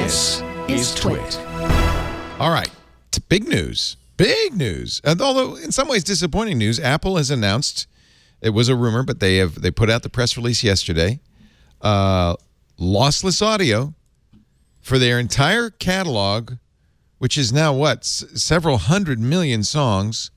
This is TWiT. All right. Big news. Big news. And although in some ways disappointing news, Apple has announced, it was a rumor, but they put out the press release yesterday, lossless audio for their entire catalog, which is now what? Several hundred million songs,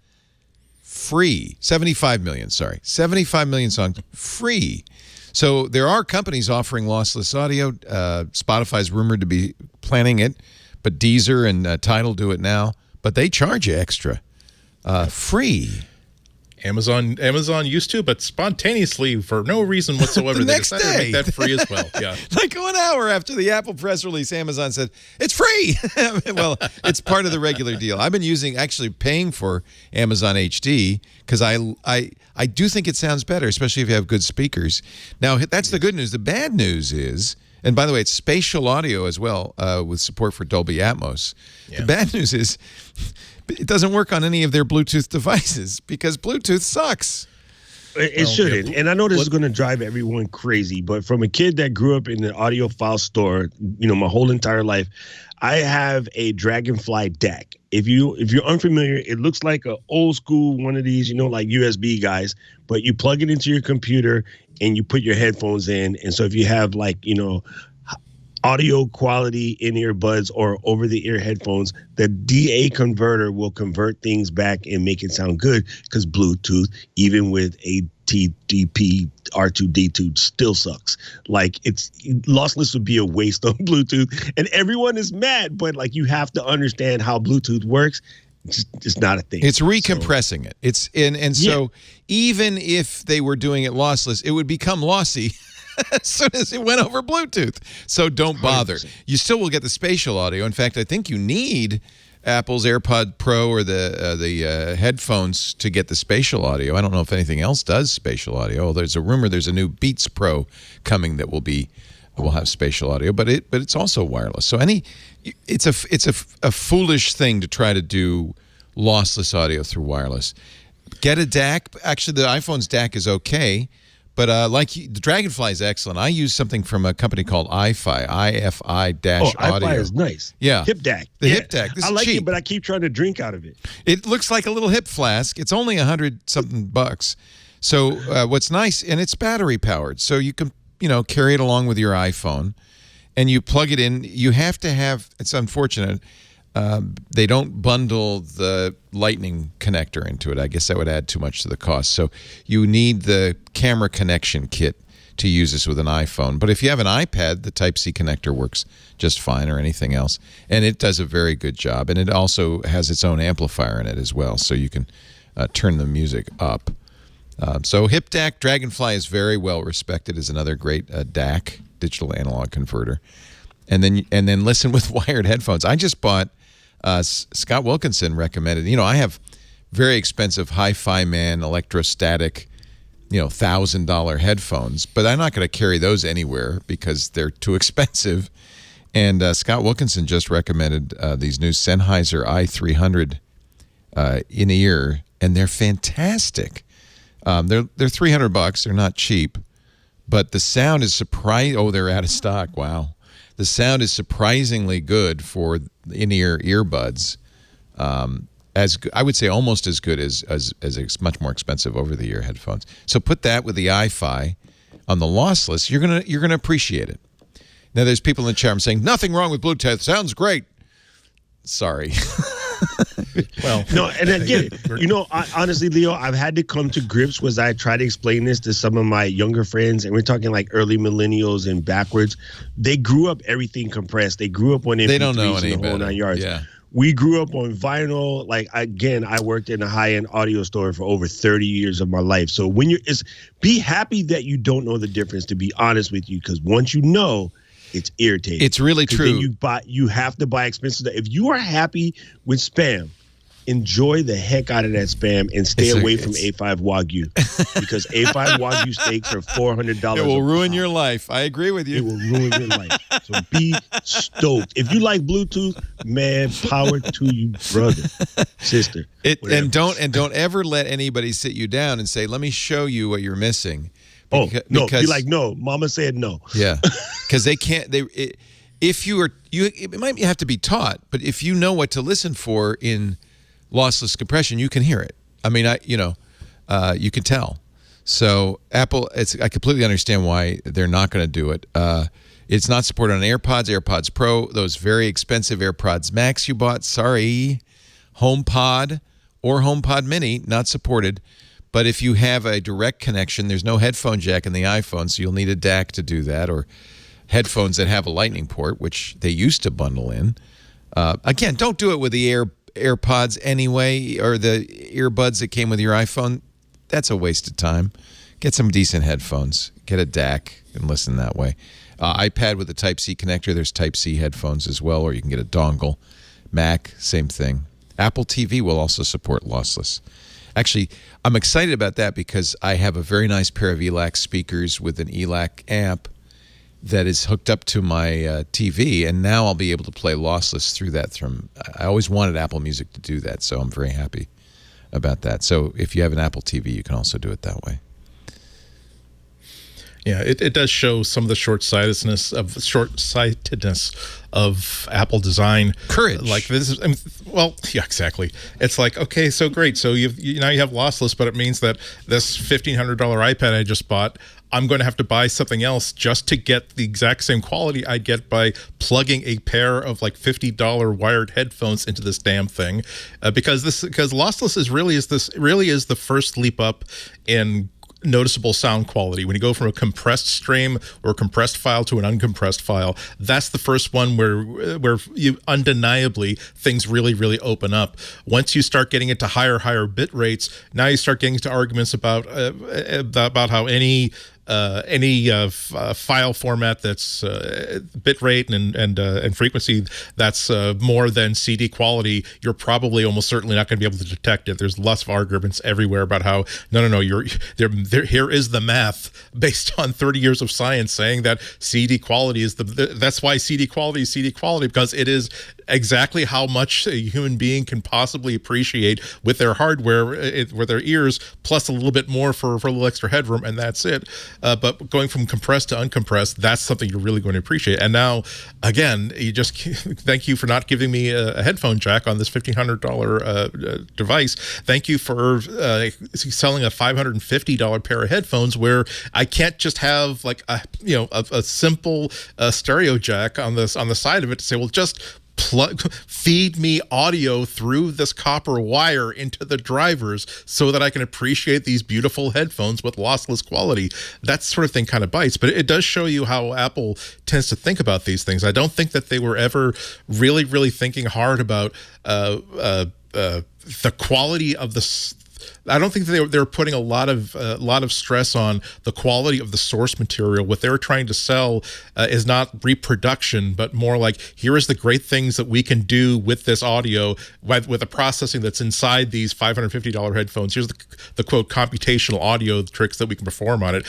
free. 75 million, sorry. 75 million songs, free. So there are companies offering lossless audio. Spotify's rumored to be planning it, but Deezer and Tidal do it now. But they charge you extra. Free. Amazon used to, but spontaneously, for no reason whatsoever, they decided to make that free as well. Yeah. Like 1 hour after the Apple press release, Amazon said, it's free. Well, it's part of the regular deal. I've been actually paying for Amazon HD because I do think it sounds better, especially if you have good speakers. Now, that's the good news. The bad news is, and by the way, it's spatial audio as well with support for Dolby Atmos. Yeah. The bad news is it doesn't work on any of their Bluetooth devices because Bluetooth sucks. It shouldn't. And I know this is going to drive everyone crazy, but from a kid that grew up in the audiophile store, my whole entire life, I have a Dragonfly DAC. If you're unfamiliar, it looks like an old school one of these, like USB guys, but you plug it into your computer and you put your headphones in. And so if you have audio quality in-ear buds or over-the-ear headphones, the DA converter will convert things back and make it sound good because Bluetooth, even with ATDP R2D2, still sucks. Lossless would be a waste on Bluetooth, and everyone is mad, but you have to understand how Bluetooth works. It's not a thing. It's recompressing it. It's so even if they were doing it lossless, it would become lossy as soon as it went over Bluetooth. So don't bother. 100%. You still will get the spatial audio. In fact, I think you need Apple's AirPod Pro or the headphones to get the spatial audio. I don't know if anything else does spatial audio. There's a rumor there's a new Beats Pro coming that will have spatial audio, but it's also wireless. So it's a foolish thing to try to do lossless audio through wireless. Get a DAC. Actually, the iPhone's DAC is okay. But the Dragonfly is excellent. I use something from a company called iFi, IFI-audio. iFi is nice. Yeah. Hip DAC. The Hip DAC. This I like cheap. it, but I keep trying to drink out of it. It looks like a little hip flask. It's only $100-something bucks. So what's nice, and it's battery powered, so you can carry it along with your iPhone, and you plug it in. You have to have. It's unfortunate. They don't bundle the lightning connector into it. I guess that would add too much to the cost. So you need the camera connection kit to use this with an iPhone. But if you have an iPad, the Type-C connector works just fine, or anything else. And it does a very good job. And it also has its own amplifier in it as well, so you can turn the music up. So Hip DAC, Dragonfly is very well respected as another great DAC, digital analog converter. And then listen with wired headphones. I just bought... Scott Wilkinson recommended, I have very expensive Hi-Fi Man electrostatic, $1,000 headphones, but I'm not going to carry those anywhere because they're too expensive. And Scott Wilkinson just recommended these new Sennheiser i300 in-ear, and they're fantastic. They're $300. They're not cheap, but the sound is surprising. Oh, they're out of stock. Wow. The sound is surprisingly good for in-ear earbuds. I would say almost as good as much more expensive over-the-ear headphones. So put that with the iFi on the lossless. You're gonna appreciate it. Now there's people in the chat room saying nothing wrong with Bluetooth. Sounds great. Sorry. Well, no, and I get it. Honestly, Leo, I've had to come to grips as I try to explain this to some of my younger friends, and we're talking like early millennials and backwards. They grew up everything compressed. They grew up on MP3s, they don't know any and the whole 9 yards. Yeah. We grew up on vinyl. I worked in a high-end audio store for over 30 years of my life. So be happy that you don't know the difference, to be honest with you, because once you know, it's irritating. It's really true. Then you have to buy expensive stuff. If you are happy with spam, enjoy the heck out of that spam and stay away from A5 Wagyu, because A5 Wagyu steaks are $400. It will ruin your life. I agree with you. It will ruin your life. So be stoked. If you like Bluetooth, man, power to you, brother, sister. And don't ever let anybody sit you down and say, "Let me show you what you're missing." No, be like, no. Mama said no. Yeah, because they can't. if it might have to be taught, but if you know what to listen for in lossless compression, you can hear it. I mean, you can tell. So Apple, I completely understand why they're not going to do it. It's not supported on AirPods Pro, those very expensive AirPods Max you bought. Sorry. HomePod or HomePod Mini, not supported. But if you have a direct connection, there's no headphone jack in the iPhone, so you'll need a DAC to do that, or headphones that have a lightning port, which they used to bundle in. Again, don't do it with the AirPods anyway, or the earbuds that came with your iPhone. That's a waste of time. Get some decent headphones. Get a DAC and listen that way. iPad with a Type-C connector. There's Type-C headphones as well, or you can get a dongle. Mac, same thing. Apple TV will also support lossless. Actually, I'm excited about that because I have a very nice pair of ELAC speakers with an ELAC amp that is hooked up to my TV, and now I'll be able to play lossless through that. I always wanted Apple Music to do that, so I'm very happy about that. So if you have an Apple TV, you can also do it that way. Yeah, it does show some of the short-sightedness of Apple design. Courage. Like this is, well, yeah, exactly. It's like, okay, so great. So now you have lossless, but it means that this $1,500 iPad I just bought, I'm going to have to buy something else just to get the exact same quality I'd get by plugging a pair of like $50 wired headphones into this damn thing, because lossless really is the first leap up in noticeable sound quality. When you go from a compressed stream or a compressed file to an uncompressed file, that's the first one where you undeniably things really open up. Once you start getting into higher bit rates, now you start getting into arguments about how any file format that's bit rate and frequency that's more than CD quality, you're probably almost certainly not going to be able to detect it. There's lots of arguments everywhere about how no, here is the math based on 30 years of science saying that CD quality is that's why CD quality is CD quality, because it is exactly how much a human being can possibly appreciate with their hardware, with their ears, plus a little bit more for a little extra headroom, and that's it. But going from compressed to uncompressed, that's something you're really going to appreciate. And now, again, thank you for not giving me a headphone jack on this $1,500 device. Thank you for selling a $550 pair of headphones where I can't just have like a simple stereo jack on the side of it to say, well, just feed me audio through this copper wire into the drivers so that I can appreciate these beautiful headphones with lossless quality. That sort of thing kind of bites, but it does show you how Apple tends to think about these things. I don't think that they were ever really thinking hard about the quality of the. I don't think they were putting a lot of stress on the quality of the source material. What they were trying to sell is not reproduction, but more like, here is the great things that we can do with this audio, with the processing that's inside these $550 headphones. Here's the quote computational audio tricks that we can perform on it.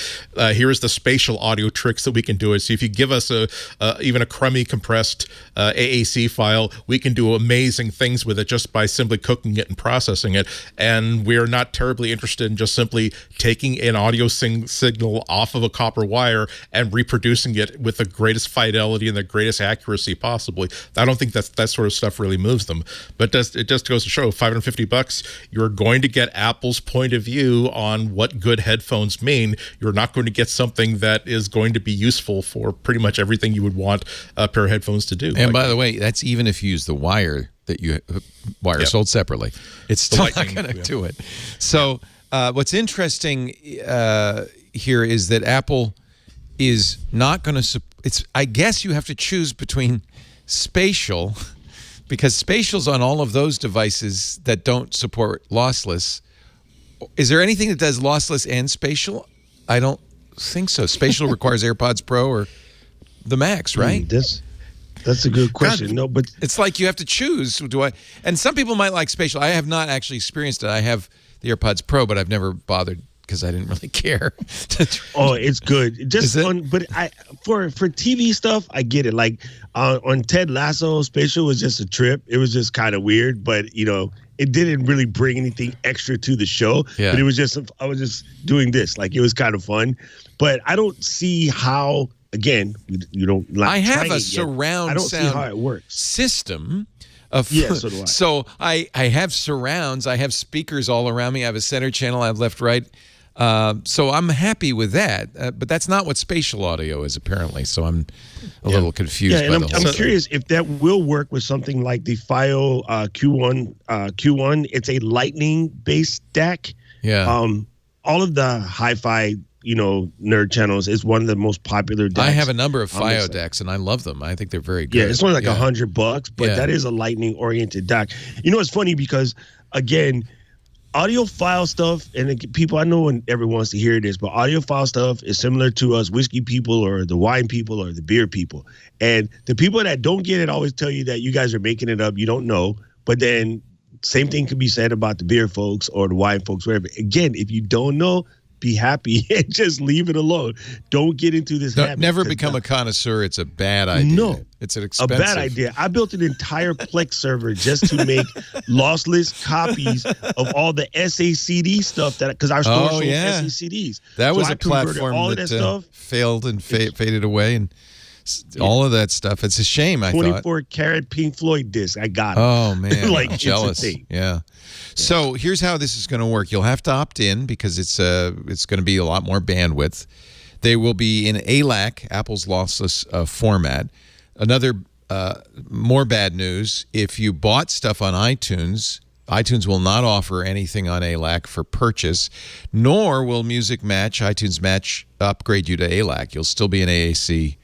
Here is the spatial audio tricks that we can do it. So if you give us even a crummy compressed AAC file, we can do amazing things with it just by simply cooking it and processing it. And we're not terribly interested in just simply taking an audio signal off of a copper wire and reproducing it with the greatest fidelity and the greatest accuracy possibly. I don't think that sort of stuff really moves them. But it just goes to show, $550, you're going to get Apple's point of view on what good headphones mean. You're not going to get something that is going to be useful for pretty much everything you would want a pair of headphones to do. And by the way, that's even if you use the wire that you sold separately. It's still not going to do it. So what's interesting here is that Apple is not going to. I guess you have to choose between Spatial, because Spatial's on all of those devices that don't support lossless. Is there anything that does lossless and Spatial? I don't think so. Spatial requires AirPods Pro or the Max, right? That's a good question. God, no, but it's like you have to choose. And some people might like Spatial. I have not actually experienced it. I have the AirPods Pro, but I've never bothered because I didn't really care. Oh, it's good. For TV stuff, I get it. Like on Ted Lasso, Spatial was just a trip. It was just kind of weird, but it didn't really bring anything extra to the show. Yeah. But it was just, I was just doing this. Like, it was kind of fun. But I don't see how again, you don't like. I have try a it yet. surround I don't see sound how it works. system. Yeah, so do I. So I have surrounds. I have speakers all around me. I have a center channel. I have left, right. So I'm happy with that. But that's not what spatial audio is, apparently. So I'm a little confused by and the whole I'm curious if that will work with something like the File Q1. Q1. It's a Lightning-based DAC. Yeah. All of the hi-fi, nerd channels is one of the most popular DACs. I have a number of FiO DACs, and I love them. I think they're very good. Yeah, it's only like $100, but that is a Lightning-oriented DAC. It's funny because, again, audiophile stuff, and people, I know everyone wants to hear this, but audiophile stuff is similar to us whiskey people or the wine people or the beer people. And the people that don't get it always tell you that you guys are making it up. You don't know. But then same thing could be said about the beer folks or the wine folks, whatever. Again, if you don't know, be happy and just leave it alone. Don't get into this habit. Never become a connoisseur. It's a bad idea. No. It's an expensive. A bad idea. I built an entire Plex server just to make lossless copies of all the SACD stuff because our store sold SACDs. That was a platform that failed and faded away, and all of that stuff. It's a shame. I 24 karat Pink Floyd disc. I got it. Oh man, like I'm jealous. Yeah. So here's how this is going to work. You'll have to opt in because it's going to be a lot more bandwidth. They will be in ALAC, Apple's lossless format. Another more bad news: if you bought stuff on iTunes, iTunes will not offer anything on ALAC for purchase, nor will Music Match, iTunes Match, upgrade you to ALAC. You'll still be an AAC,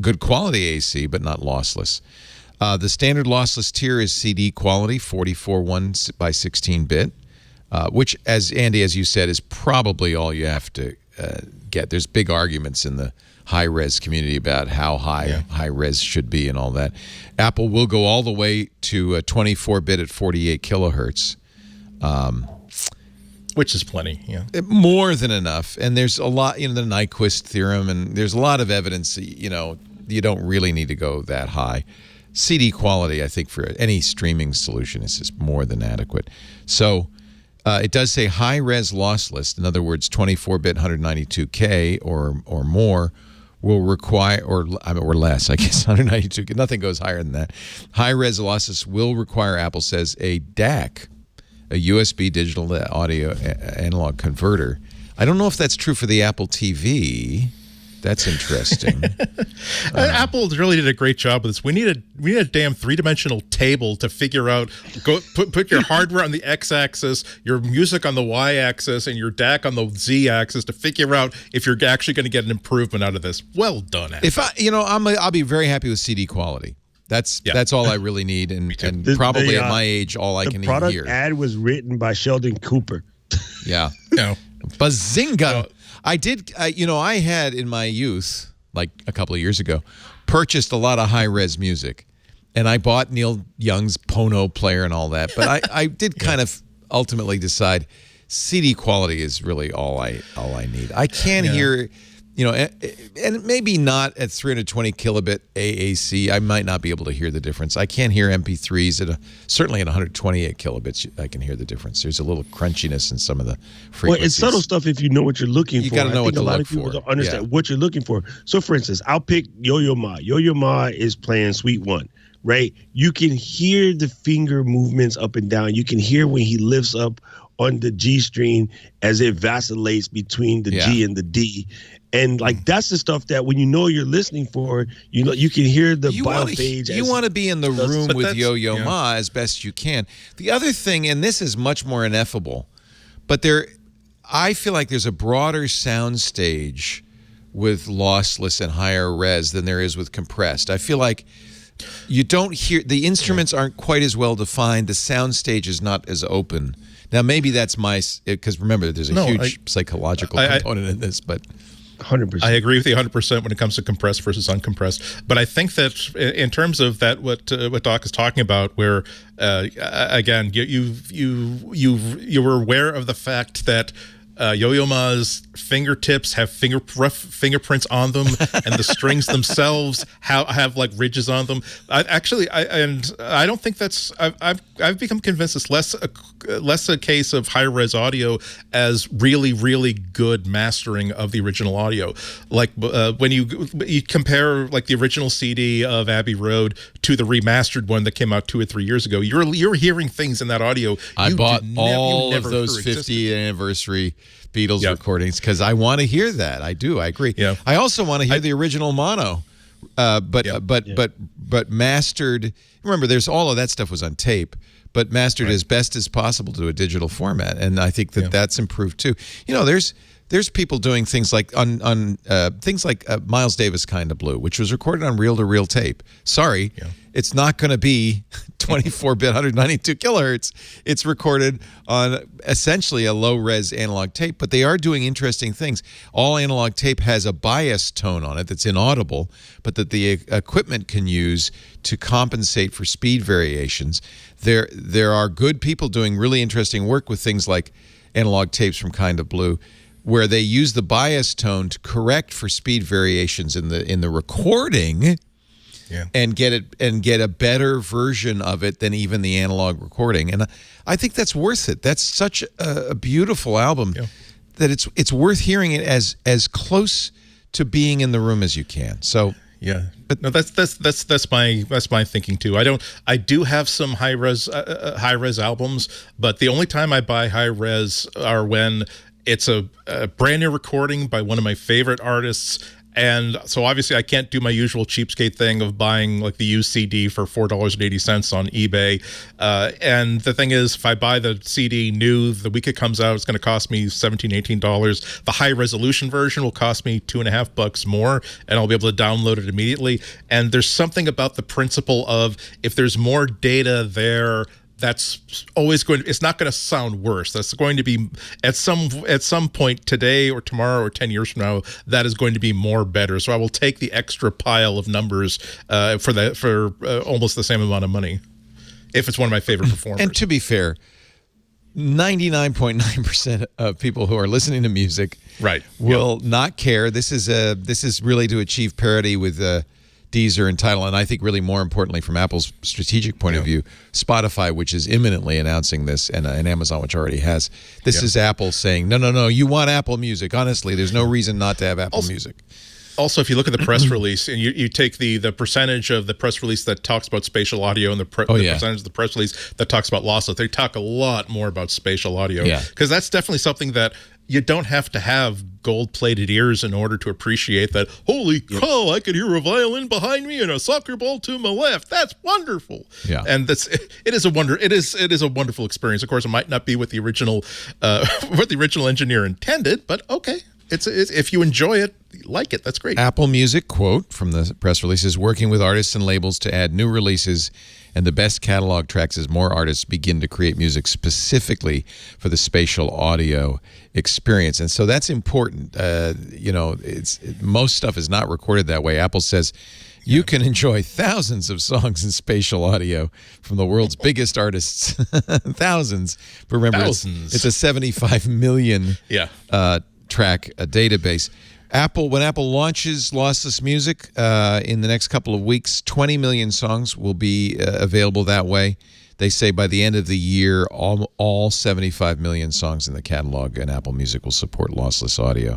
good quality AC, but not lossless. The standard lossless tier is CD quality, 44 1 by 16-bit, which, as Andy, as you said, is probably all you have to get. There's big arguments in the high-res community about how high-res should be and all that. Apple will go all the way to 24-bit at 48 kilohertz. Which is plenty, more than enough. And there's a lot, the Nyquist theorem, and there's a lot of evidence that, you don't really need to go that high. CD quality, I think, for any streaming solution is just more than adequate. So it does say high-res lossless. In other words, 24-bit 192K or more will require, or less, I guess, 192K. Nothing goes higher than that. High-res lossless will require, Apple says, a DAC, a USB digital audio analog converter. I don't know if that's true for the Apple TV. That's interesting. Apple really did a great job with this. We need a damn three-dimensional table to figure out. Put your hardware on the x-axis, your music on the y-axis, and your DAC on the z-axis to figure out if you're actually going to get an improvement out of this. Well done, Apple. If I'll be very happy with CD quality. That's all I really need, and probably at my age, all I can hear. The product ad was written by Sheldon Cooper. Yeah. No. Bazinga. I did, I had in my youth, like a couple of years ago, purchased a lot of high-res music. And I bought Neil Young's Pono player and all that. But I did kind of ultimately decide CD quality is really all I need. I can hear, and maybe not at 320 kilobit AAC. I might not be able to hear the difference. I can hear MP3s certainly at 128 kilobits. I can hear the difference. There's a little crunchiness in some of the frequencies. Well, it's subtle stuff if you know what you're looking for. You got to know what to look for. A lot of people don't understand what you're looking for. So, for instance, I'll pick Yo-Yo Ma. Yo-Yo Ma is playing Suite 1, right? You can hear the finger movements up and down. You can hear when he lifts up on the G string as it vacillates between the G and the D. And that's the stuff that when you know you're listening for, you can hear the biophage. You want to be in the room with Yo-Yo Ma as best you can. The other thing, and this is much more ineffable, but I feel like there's a broader sound stage with lossless and higher res than there is with compressed. I feel like you don't hear, the instruments aren't quite as well defined. The sound stage is not as open. Now, maybe that's because remember, there's a huge psychological component in this, but 100%. I agree with you 100% when it comes to compressed versus uncompressed. But I think that in terms of that, what Doc is talking about, where again, you were aware of the fact that Yo-Yo Ma's fingertips have rough fingerprints on them, and the strings themselves have like ridges on them. I don't think that's. I've become convinced it's less a case of high-res audio as really, really good mastering of the original audio. Like when you compare like the original CD of Abbey Road to the remastered one that came out 2 or 3 years ago, you're hearing things in that audio. I bought all of those 50th anniversary Beatles recordings because I want to hear that. I do. I agree. Yeah. I also want to hear the original mono, but mastered. Remember, there's all of that stuff was on tape, but mastered as best as possible to a digital format, and I think that that's improved too. You know, there's people doing things like on Miles Davis Kind of Blue, which was recorded on reel-to-reel tape. Sorry, it's not going to be 24-bit 192 kilohertz. It's recorded on essentially a low-res analog tape, but they are doing interesting things. All analog tape has a bias tone on it that's inaudible, but that the equipment can use to compensate for speed variations. There are good people doing really interesting work with things like analog tapes from Kind of Blue, where they use the bias tone to correct for speed variations in the recording, and get a better version of it than even the analog recording. And I think that's worth it. That's such a beautiful album that it's worth hearing it as close to being in the room as you can. So but no, that's my thinking too. I do have some high res albums, but the only time I buy high res are when it's a brand new recording by one of my favorite artists. And so obviously I can't do my usual cheapskate thing of buying like the used CD for $4.80 on eBay. And the thing is, if I buy the CD new the week it comes out, it's going to cost me $17, $18. The high resolution version will cost me $2.50 more, and I'll be able to download it immediately. And there's something about the principle of if there's more data there, that's always going to, it's not going to sound worse. That's going to be at some point today or tomorrow or 10 years from now, that is going to be more better. So I will take the extra pile of numbers for almost the same amount of money if it's one of my favorite performers. And to be fair, 99.9% of people who are listening to music will not care. This is really to achieve parity with Deezer and Tidal, and I think really more importantly from Apple's strategic point of view, Spotify, which is imminently announcing this, and Amazon, which already has. This is Apple saying, no, you want Apple Music. Honestly, there's no reason not to have Apple Music. Also, if you look at the press release and you take the percentage of the press release that talks about spatial audio and the percentage of the press release that talks about lossless, they talk a lot more about spatial audio. Because that's definitely something that you don't have to have gold-plated ears in order to appreciate that. Holy cow, I could hear a violin behind me and a soccer ball to my left. That's wonderful. Yeah. And it is a wonderful experience. Of course, it might not be what the original engineer intended, but okay. It's if you enjoy it, like it, that's great. Apple Music, quote from the press release, is working with artists and labels to add new releases and the best catalog tracks as more artists begin to create music specifically for the spatial audio experience. And so that's important. Most stuff is not recorded that way. Apple says you can enjoy thousands of songs in spatial audio from the world's biggest artists. Thousands. But remember, it's a 75 million track database. When Apple launches lossless music in the next couple of weeks, 20 million songs will be available that way. They say by the end of the year, all 75 million songs in the catalog and Apple Music will support lossless audio.